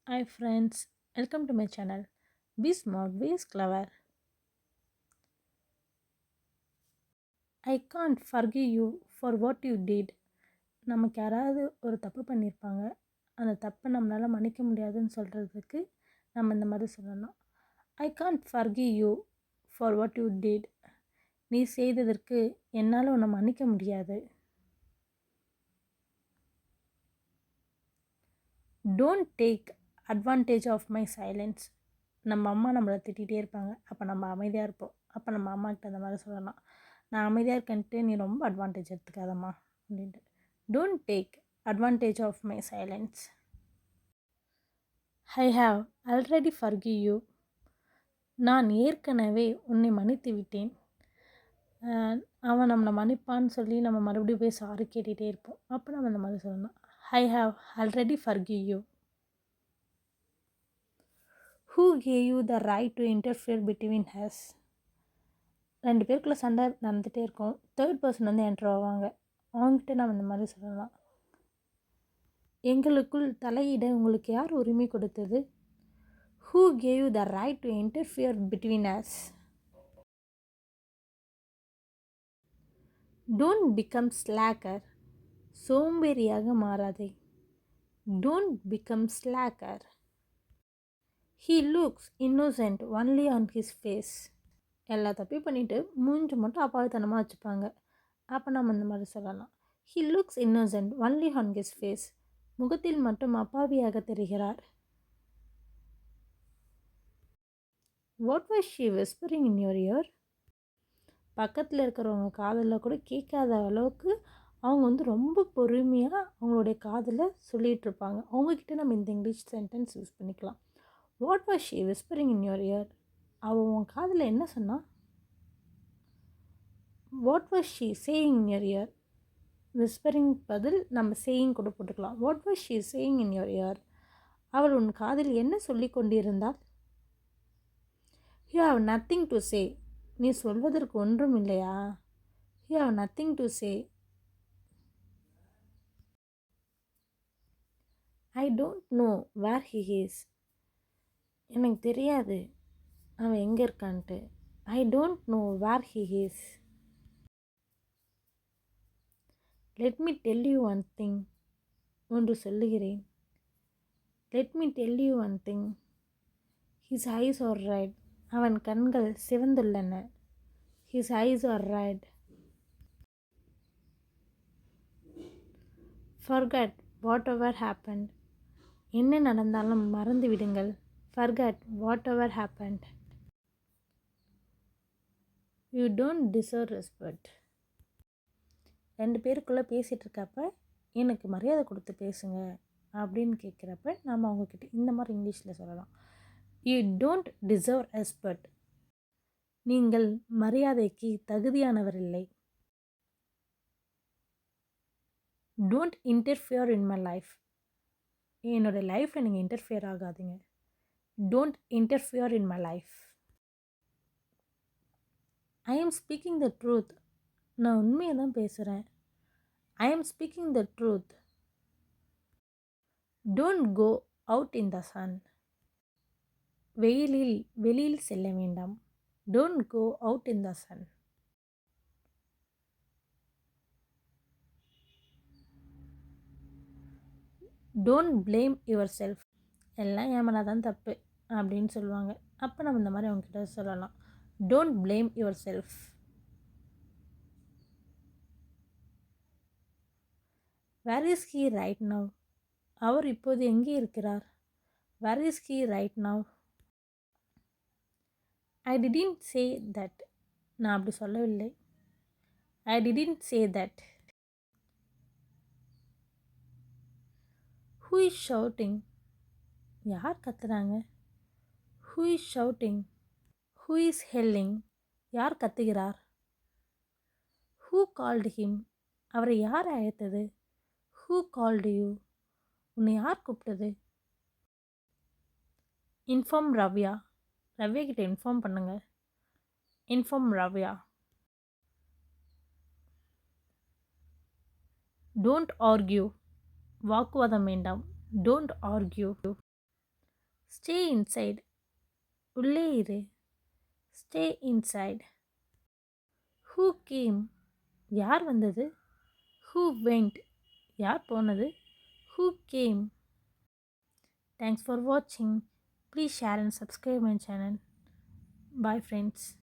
Hi friends, welcome to my channel. Be smart, be clever. I can't forgive you for what you did. நமக்கு யாராவது ஒரு தப்பு பண்ணியிருப்பாங்க. அந்த தப்பை நம்மளால் மன்னிக்க முடியாதுன்னு சொல்கிறதுக்கு நம்ம இந்த மாதிரி சொல்லணும். I can't forgive you for what you did. நீ செய்ததற்கு என்னால் உன்னை மன்னிக்க முடியாது. Don't take advantage of my silence. நம்ம அம்மா நம்மளை திட்டிகிட்டே இருப்பாங்க, அப்போ நம்ம அமைதியாக இருப்போம். அப்போ நம்ம அம்மா கிட்ட அந்த மாதிரி சொல்லலாம், நான் அமைதியாக இருக்கேன்ட்டு நீ ரொம்ப அட்வான்டேஜ் எடுத்துக்காதம்மா அப்படின்ட்டு. Don't take advantage of my silence. I have already forgive you. நான் ஏற்கனவே உன்னை மன்னித்து விட்டேன். அவன் நம்மளை மன்னிப்பான்னு சொல்லி நம்ம மறுபடியும் போய் சாரி கேட்டுகிட்டே இருப்போம். அப்போ நம்ம அந்த மாதிரி சொல்லலாம், ஐ have already forgive you. Who gave you the right to interfere between us? ரெண்டு பேருக்குள்ளே சண்டை நடந்துகிட்டே இருக்கும், தேர்ட் பர்சன் வந்து என்ட்ரு ஆவாங்க. அவங்ககிட்ட நம்ம இந்த மாதிரி சொல்லலாம், எங்களுக்குள் தலையிட உங்களுக்கு யார் உரிமை கொடுத்தது? Who gave you the right to interfere between us? Don't become slacker. சோம்பேறியாக மாறாதே. Don't become slacker. He looks innocent only on his face. எல்லா தப்பையும் பண்ணிவிட்டு மூஞ்சி மட்டும் அப்பாவித்தனமாக வச்சுப்பாங்க. அப்போ நம்ம இந்த மாதிரி சொல்லலாம், he looks innocent only on his face. முகத்தில் மட்டும் அப்பாவியாக தெரிகிறார். What was she whispering in your ear? பக்கத்தில் இருக்கிறவங்க காதில் கூட கேட்காத அளவுக்கு அவங்க வந்து ரொம்ப பொறுமையாக அவங்களுடைய காதில் சொல்லிகிட்டு இருப்பாங்க. அவங்கக்கிட்ட நம்ம இந்த இங்கிலீஷ் சென்டென்ஸ் யூஸ் பண்ணிக்கலாம். What was she whispering in your ear? அவள் உன் காதில் என்ன சொன்னா? What was she saying in your ear? Whispering பதில் நம்ம சேயிங் கூட போட்டுக்கலாம். What was she saying in your ear? அவள் உன் காதில் என்ன சொல்லி கொண்டிருந்தாள்? You have nothing to say. நீ சொல்வதற்கு ஒன்றும் இல்லையா? You have nothing to say. I don't know where he is. எனக்கு தெரியாது அவன் எங்கே இருக்கான்ட்டு. I don't know where he is. Let me tell you one thing. ஒன்று சொல்லுகிறேன். Let me tell you one thing. His eyes are red. அவன் கண்கள் சிவந்துள்ளன. His eyes are red. Forget whatever happened. என்ன நடந்தாலும் மறந்து விடுங்கள். Forget whatever happened. You don't deserve respect. ரெண்டு பேருக்குள்ளே பேசிகிட்டு இருக்கப்ப எனக்கு மரியாதை கொடுத்து பேசுங்க அப்படின்னு கேட்குறப்ப நம்ம அவங்கக்கிட்ட இந்த மாதிரி இங்கிலீஷில் சொல்லலாம், யூ டோன்ட் டிசர்வ் ரெஸ்பெக்ட். நீங்கள் மரியாதைக்கு தகுதியானவர் இல்லை. Don't interfere in my life. என்னோடய லைஃப்பில் நீங்கள் இன்டர்ஃபியர் ஆகாதீங்க. Don't interfere in my life. I am speaking the truth. நான் உண்மையை தான் பேசுகிறேன். I am speaking the truth. Don't go out in the sun. வெளியில் செல்ல வேண்டாம். Don't go out in the sun. Don't blame yourself. எல்லாம் ஏமனா தான் தப்பு அப்படின்னு சொல்லுவாங்க. அப்போ நம்ம இந்த மாதிரி அவங்ககிட்ட சொல்லலாம், don't blame yourself. Where is he right now. அவர் இப்போது எங்கே இருக்கிறார்? Where is he right now. I didn't say that. நான் அப்படி சொல்லவில்லை. I didn't say that. Who is shouting. யார் கத்துறாங்க? Who is shouting. Who is yelling. Who கத்துகிறார்? ஹூ கால்டு ஹிம். அவரை யார் அழைத்தது? Who called you. உன்னை யார் கூப்பிட்டது? இன்ஃபார்ம் ரவ்யா. ரவ்யா கிட்ட இன்ஃபார்ம் பண்ணுங்க. இன்ஃபார்ம் ரவ்யா. Don't argue. வாக்குவாதம் வேண்டாம். Don't argue. Stay inside. உள்ளே இரு. Stay inside. Who came? யார் வந்தது? Who went? யார் போனது? Who came? Thanks for watching. Please share and subscribe my channel. Bye friends.